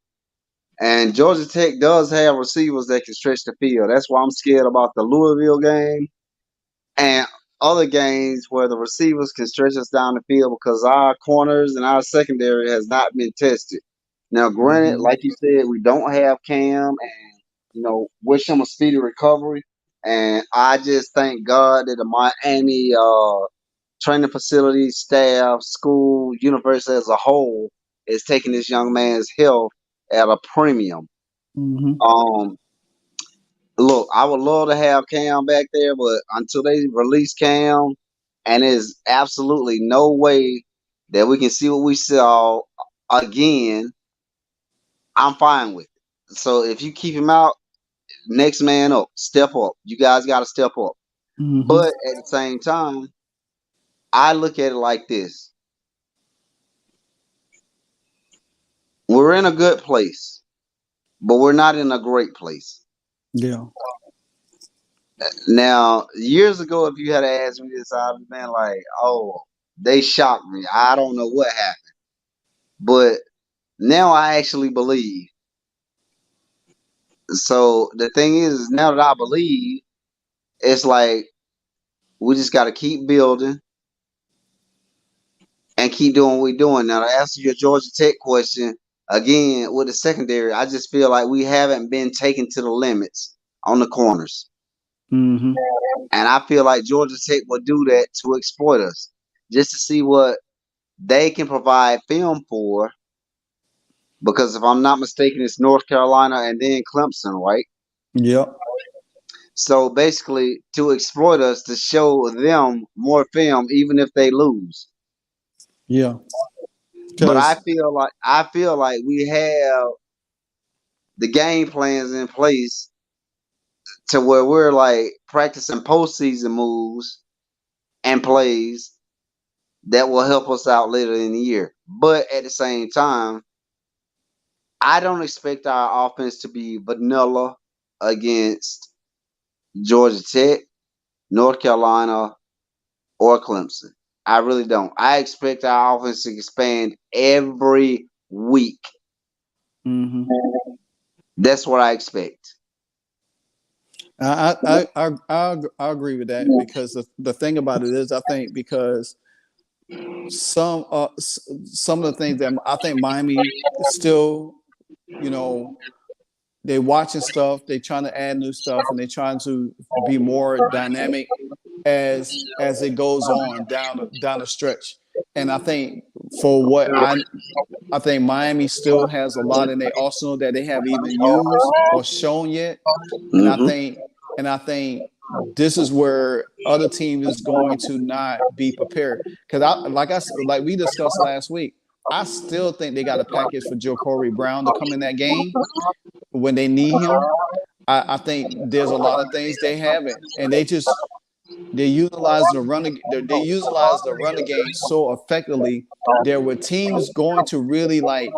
and Georgia Tech does have receivers that can stretch the field. That's why I'm scared about the Louisville game and other games where the receivers can stretch us down the field because our corners and our secondary has not been tested. Now, granted, like you said, we don't have Cam, and wish him a speedy recovery. And I just thank God that the Miami training facility, staff, school, university as a whole is taking this young man's health at a premium. Look, I would love to have Cam back there, but until they release Cam, and there's absolutely no way that we can see what we saw again, I'm fine with it. So if you keep him out, next man up, step up. You guys got to step up. But at the same time, I look at it like this. We're in a good place, but we're not in a great place. Yeah. Now, years ago, if you had asked me this, I'd have been like, oh, they shocked me. I don't know what happened. But now I actually believe. So the thing is now that I believe, it's like we just got to keep building and keep doing what we're doing. Now, to answer your Georgia Tech question, again, with the secondary, I just feel like we haven't been taken to the limits on the corners. And I feel like Georgia Tech will do that to exploit us, just to see what they can provide film for. Because if I'm not mistaken, it's North Carolina and then Clemson, right? Yep. So basically, to exploit us, to show them more film, even if they lose. Yeah. But I feel like we have the game plans in place to where we're like practicing postseason moves and plays that will help us out later in the year. But at the same time, I don't expect our offense to be vanilla against Georgia Tech, North Carolina, or Clemson. I really don't. I expect our offense to expand every week. Mm-hmm. That's what I expect. I agree with that, because the thing about it is, I think because some of the things that I think Miami still, you know, they're watching stuff, they're trying to add new stuff, and they're trying to be more dynamic as it goes on down the stretch. And I think for what I think Miami still has a lot in their arsenal that they haven't even used or shown yet. And I think this is where other teams is going to not be prepared. Because like we discussed last week, I still think they got a package for Joe Corey Brown to come in that game when they need him. I think there's a lot of things they haven't, and they utilize the running game so effectively. There were teams going to really like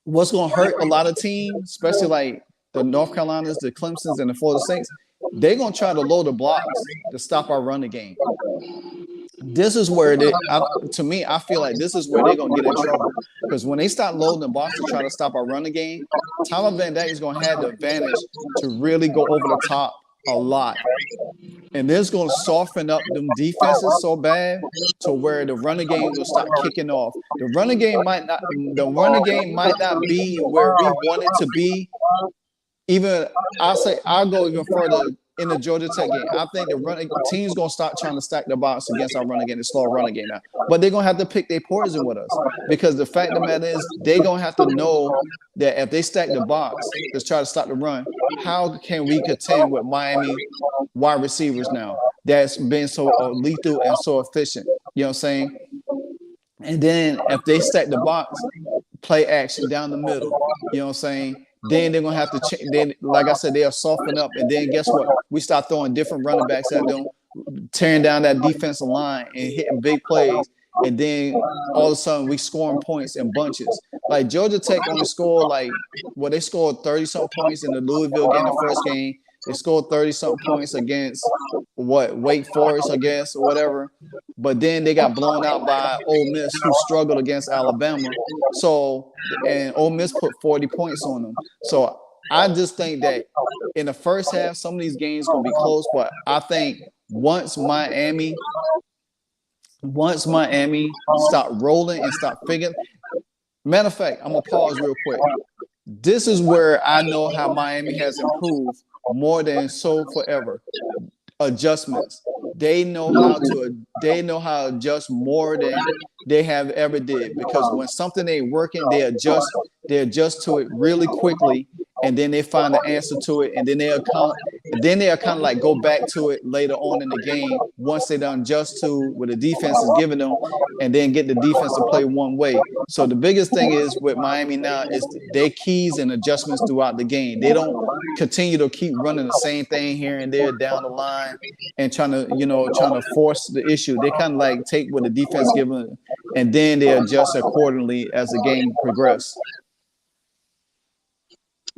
what's going to hurt a lot of teams, especially like the North Carolinas, the Clemsons, and the Florida States. They're going to try to load the blocks to stop our running game. This is where to me, I feel like this is where they're going to get in trouble, because when they start loading the box to try to stop our running game, Tyler Van Dyke is going to have the advantage to really go over the top a lot. And this is going to soften up them defenses so bad to where the running game will start kicking off. The running game might not be where we want it to be. Even I'll go even further in the Georgia Tech game. I think the running team's gonna start trying to stack the box against our running game and slow our running game now. But they're gonna have to pick their poison with us, because the fact of the matter is they're gonna have to know that if they stack the box to try to stop the run, how can we contend with Miami wide receivers now that's been so lethal and so efficient? You know what I'm saying? And then if they stack the box, play action down the middle, you know what I'm saying? Then they're gonna have to change. Then, like I said, they'll soften up, and then guess what? We start throwing different running backs at them, tearing down that defensive line and hitting big plays. And then all of a sudden, we scoring points in bunches. Like Georgia Tech only scored they scored 30-something points in the Louisville game, the first game. They scored 30-something points against Wake Forest, I guess, or whatever. But then they got blown out by Ole Miss, who struggled against Alabama. And Ole Miss put 40 points on them. So I just think that in the first half, some of these games are going to be close. But I think once Miami stop rolling and stop figuring. Matter of fact, I'm going to pause real quick. This is where I know how Miami has improved more than so forever. Adjustments. They know how to adjust more than they have ever did, because when something ain't working, they adjust to it really quickly, and then they find the answer to it, and then they'll kind of like go back to it later on in the game once they done adjust to what the defense is giving them, and then get the defense to play one way. So the biggest thing is with Miami now is their keys and adjustments throughout the game. They don't continue to keep running the same thing here and there down the line and trying to force the issue. They kind of like take what the defense gives them, and then they adjust accordingly as the game progresses.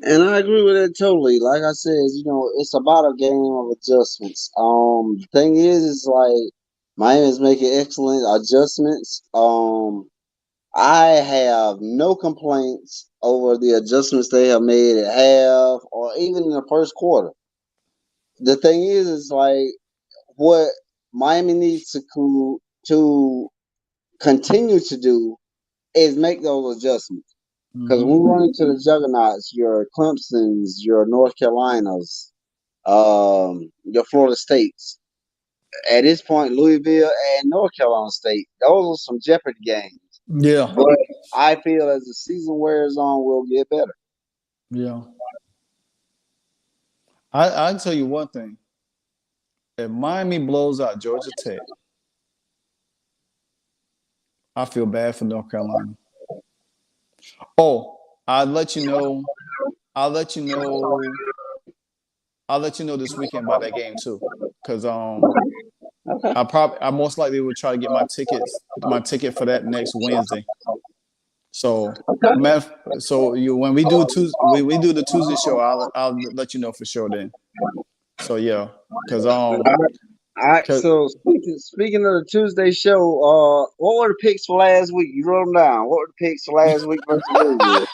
And I agree with that totally. Like I said, it's about a game of adjustments. The thing is like Miami is making excellent adjustments. I have no complaints over the adjustments they have made at half or even in the first quarter. The thing is like what Miami needs to continue to do is make those adjustments. Because when we run into the juggernauts, your Clemsons, your North Carolinas, your Florida States, at this point, Louisville and North Carolina State, those are some jeopardy games. Yeah. But I feel as the season wears on, we'll get better. Yeah. I'll tell you one thing. If Miami blows out Georgia Tech, I feel bad for North Carolina. Oh, I'll let you know I'll let you know this weekend about that game too, because Okay. I most likely will try to get my ticket for that next Wednesday. So, when we do we do the Tuesday show, I'll let you know for sure then. So yeah, because All right. cause So speaking of the Tuesday show, what were the picks for last week? You wrote them down. What were the picks for last week versus Louisville?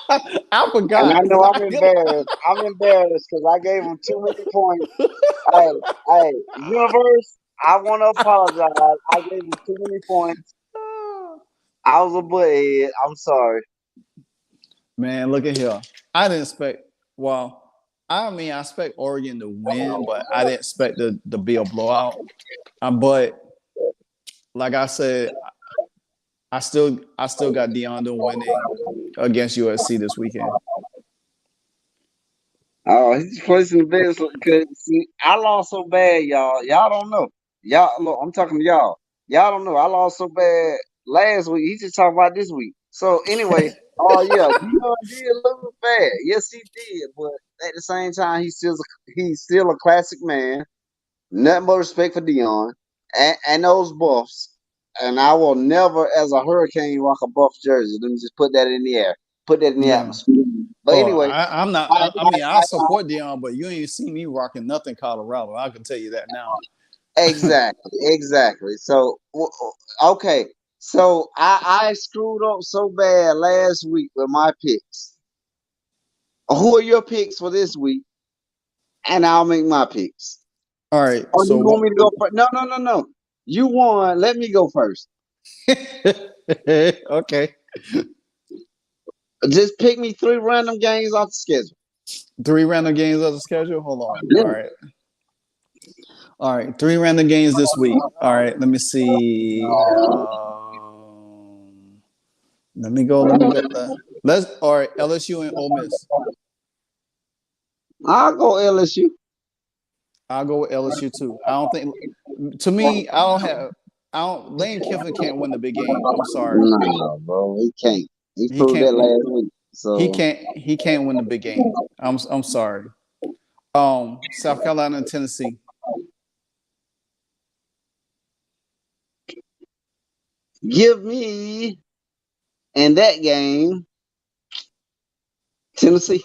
I And forgot. I know I'm embarrassed. I'm embarrassed because I gave them too many points. Hey, universe, I want to apologize. I gave them too many points. I was a butthead. I'm sorry. Man, look at here. I didn't expect. Well, I mean, I expect Oregon to win, but I didn't expect to be a blowout. But like I said, I still got DeAndre winning against USC this weekend. Oh, he's placing the bets. Cause see, I lost so bad, y'all. Y'all don't know. Y'all look. I'm talking to y'all. Y'all don't know. I lost so bad last week. He's just talking about this week. So anyway, oh yeah, Dion did lose bad. Yes, he did. But at the same time, he's still a classic man. Nothing but respect for Dion and those buffs. And I will never, as a Hurricane, rock a buff jersey. Let me just put that in the air. Put that in the Yeah. atmosphere. But Oh, anyway, I'm not. I mean, I support Dion, but you ain't see me rocking nothing Colorado. I can tell you that now. exactly. So okay. So I screwed up so bad last week with my picks. Who are your picks for this week? And I'll make my picks. All right. Or do So you want me to go first? No. You won. Let me go first. okay. Just pick me 3 random games off the schedule. 3 random games of the schedule. Hold on. Yeah. All right. All right. 3 random games this week. All right. Let me see. Let me go. Let me get that. All right. LSU and Ole Miss. I'll go LSU. I'll go with LSU too. I don't think. To me, I don't. Lane Kiffin can't win the big game. I'm sorry. No, bro, he can't. He He proved that can't. last week. So He can't. He can't win the big game. I'm sorry. South Carolina and Tennessee. give me in that game Tennessee.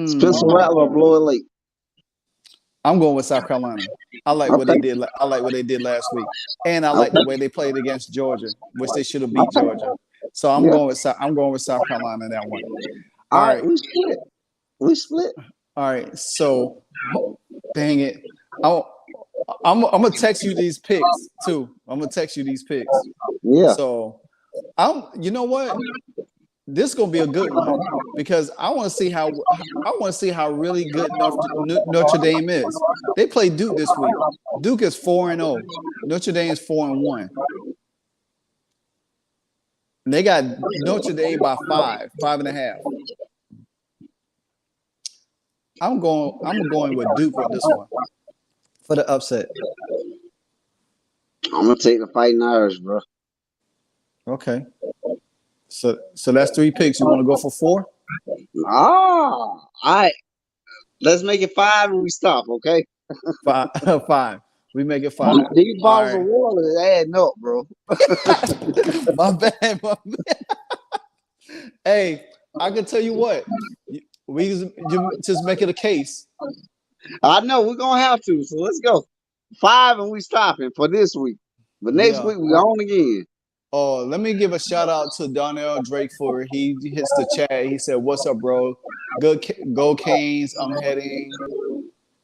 Spencer Mm, Rattler blow it late. I'm going with South Carolina. I like what Okay. they did. I like what they did last week, and I like the way they played against Georgia, which they should have beat Georgia. So I'm Yeah. going with South Carolina in that one. All All right, right. we split. We split. All right. So, dang it. I'm gonna text you these picks too. I'm gonna text you these picks. Yeah. So you know what? This is gonna be a good one because I want to see how really good Notre Dame is. They play Duke this week. Duke is 4-0. Notre Dame is 4-1. And they got Notre Dame by 5.5. I'm going with Duke on this one for the upset. I'm gonna take the Fighting Irish, bro. Okay. So that's 3 picks. You want to go for 4? All right. Let's make it 5 and we stop, okay? 5. 5. We make it 5. These All bottles of right. water is adding up, bro. My bad. Hey, I can tell you what. We just make it a case. I know we're gonna have to, so let's go. 5 and we stopping for this week. But next Yeah. week we on again. Oh, let me give a shout out to Donnell Drake for he hits the chat. He said, "What's up, bro? Go Canes. I'm heading.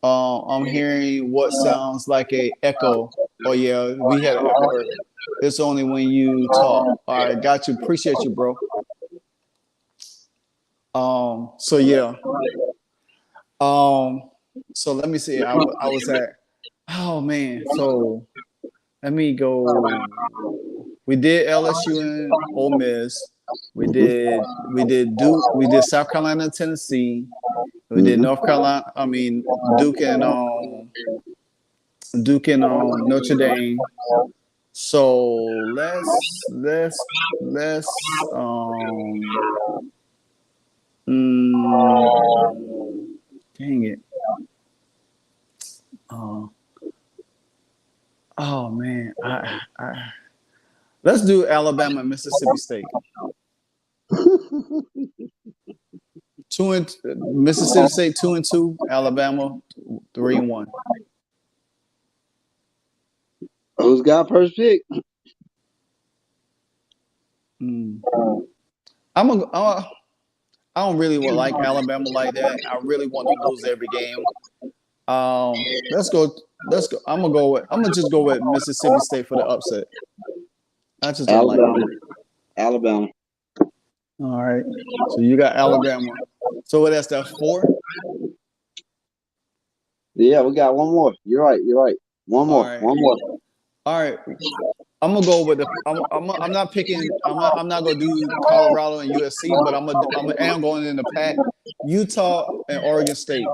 I'm hearing what sounds like a echo. Oh yeah, we had an echo earlier. It's only when you talk. All right, got you. Appreciate you, bro. So yeah. So let me see. I was at. Oh man. So let me go. We did LSU and Ole Miss. We did Duke. We did South Carolina and Tennessee. We did North Carolina. I mean Duke and Notre Dame. So let's dang it. Uh, oh man, let's do Alabama and Mississippi State. Mississippi State 2-2, Alabama 3-1. Who's got first pick? I'm I don't really like Alabama like that. I really want to lose every game. Let's go. I'm gonna just go with Mississippi State for the upset. I just don't like it. Alabama. All right. So you got Alabama. So what? That's that 4. Yeah, we got one more. You're right. One more. All right. One more. All right. I'm gonna go with the. I'm not picking. I'm not gonna do Colorado and USC, but I am going in the pack. Utah and Oregon State.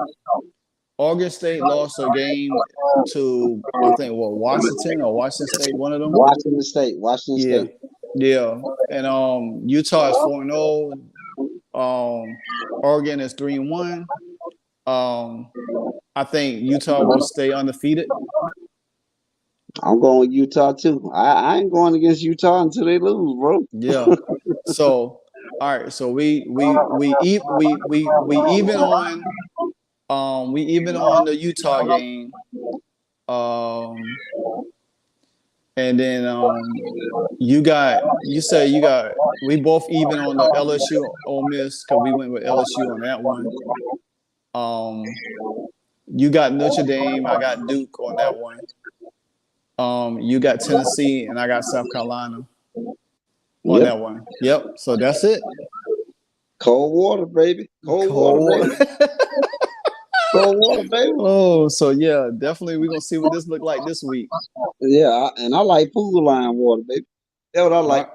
Oregon State lost a game to I think Washington or Washington State, one of them. Washington State. Yeah. And Utah is 4-0. Oregon is 3-1. I think Utah will stay undefeated. I'm going with Utah too. I ain't going against Utah until they lose, bro. Yeah. So all right. So we even on the Utah game. And then we both even on the LSU Ole Miss because we went with LSU on that one. You got Notre Dame, I got Duke on that one. You got Tennessee and I got South Carolina on that one. Yep. So that's it. Cold water, baby. Cold water. Cold water, baby. Oh, so yeah, definitely we're gonna see what this look like this week. Yeah, and I like pool line water, baby. That's what I like.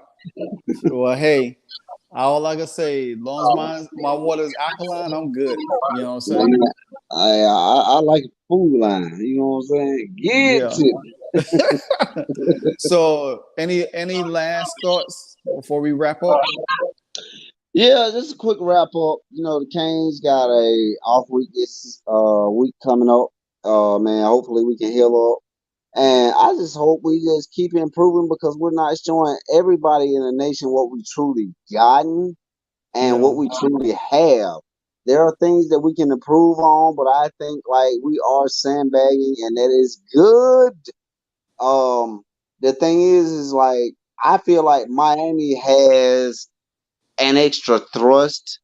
Well, hey, all I can say, as long as my water is alkaline, I'm good. You know what I'm saying? I like pool line. You know what I'm saying? Get it. So, any last thoughts before we wrap up? Yeah, just a quick wrap up. You know, the Canes got a off week this week coming up. Man, hopefully we can heal up. And I just hope we just keep improving because we're not showing everybody in the nation what we truly gotten and what we truly have. There are things that we can improve on, but I think like we are sandbagging and that is good. The thing is like I feel like Miami has an extra thrust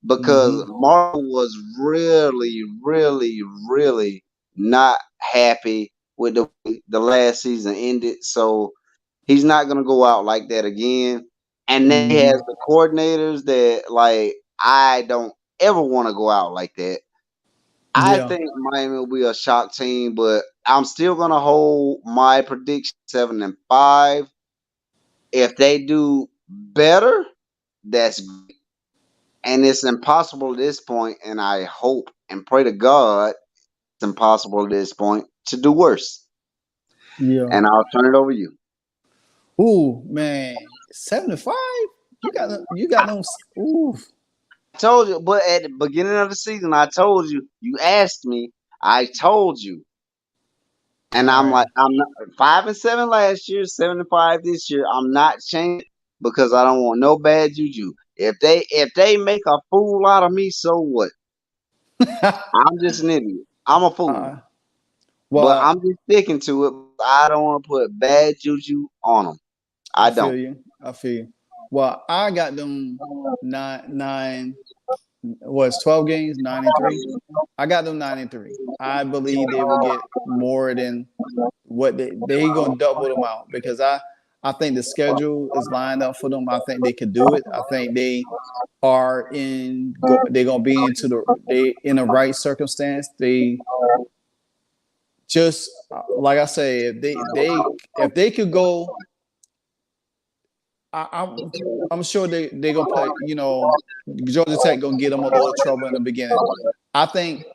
because Marvel was really, really, really not happy with the last season ended. So he's not gonna go out like that again. And then he has the coordinators that like I don't ever want to go out like that. I think Miami will be a shock team, but I'm still gonna hold my prediction 7-5. If they do better, that's great. And it's impossible at this point, and I hope and pray to God it's impossible at this point to do worse. Yeah. And I'll turn it over to you. Ooh, man. 7-5? You got them. Ooh. I told you, but at the beginning of the season, I told you, you asked me, I told you. And I'm like, I'm not 5-7 last year, 7-5 this year. I'm not changing because I don't want no bad juju. If they make a fool out of me, so what? I'm just an idiot. I'm a fool. But I'm just sticking to it. I don't want to put bad juju on them. I don't. I feel you. Well, I got them 12 games, 9-3. I got them 9-3. I believe they will get more than what they gonna double them out because I think the schedule is lined up for them. I think they could do it. I think they are they're gonna be in the right circumstance. They just like I say, if they could go, I'm sure they gonna play. You know, Georgia Tech gonna get them a little trouble in the beginning. I think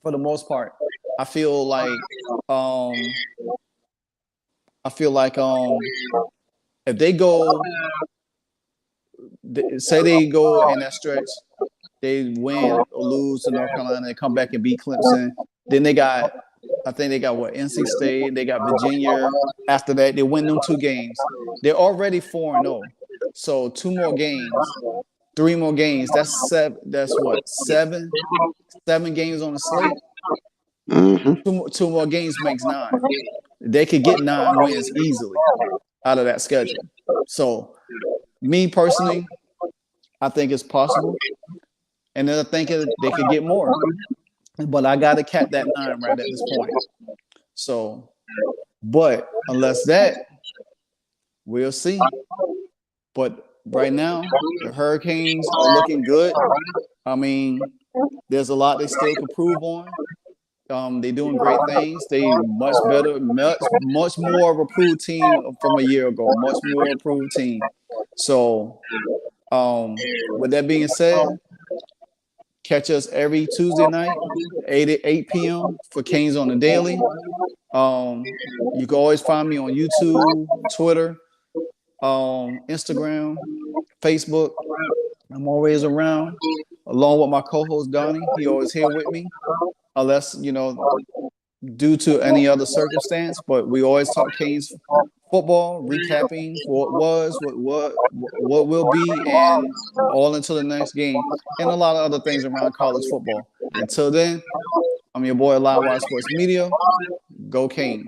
for the most part, I feel like if they go, say they go in that stretch, they win or lose to North Carolina and come back and beat Clemson. Then they got I think they got NC State, they got Virginia. After that, they win them 2 games. They're already 4-0. So 2 more games, 3 more games. That's 7. That's what 7 games on the slate. Mm-hmm. 2 more games makes 9. They could get 9 wins easily out of that schedule. So, me personally, I think it's possible, and then I think they could get more. But I got to cap that 9 right at this point. So, but unless that, we'll see. But right now, the Hurricanes are looking good. I mean, there's a lot they still can prove on. They're doing great things. They much better, much more of a improved team from a year ago. Much more improved team. So, with that being said, catch us every Tuesday night, 8 p.m. for Canes on the Daily. You can always find me on YouTube, Twitter, Instagram, Facebook. I'm always around, along with my co-host Donnie. He always here with me, unless due to any other circumstance. But we always talk Canes football, recapping what was, what will be, and all until the next game, and a lot of other things around college football. Until then, I'm your boy, Livewire Sports Media. Go Canes.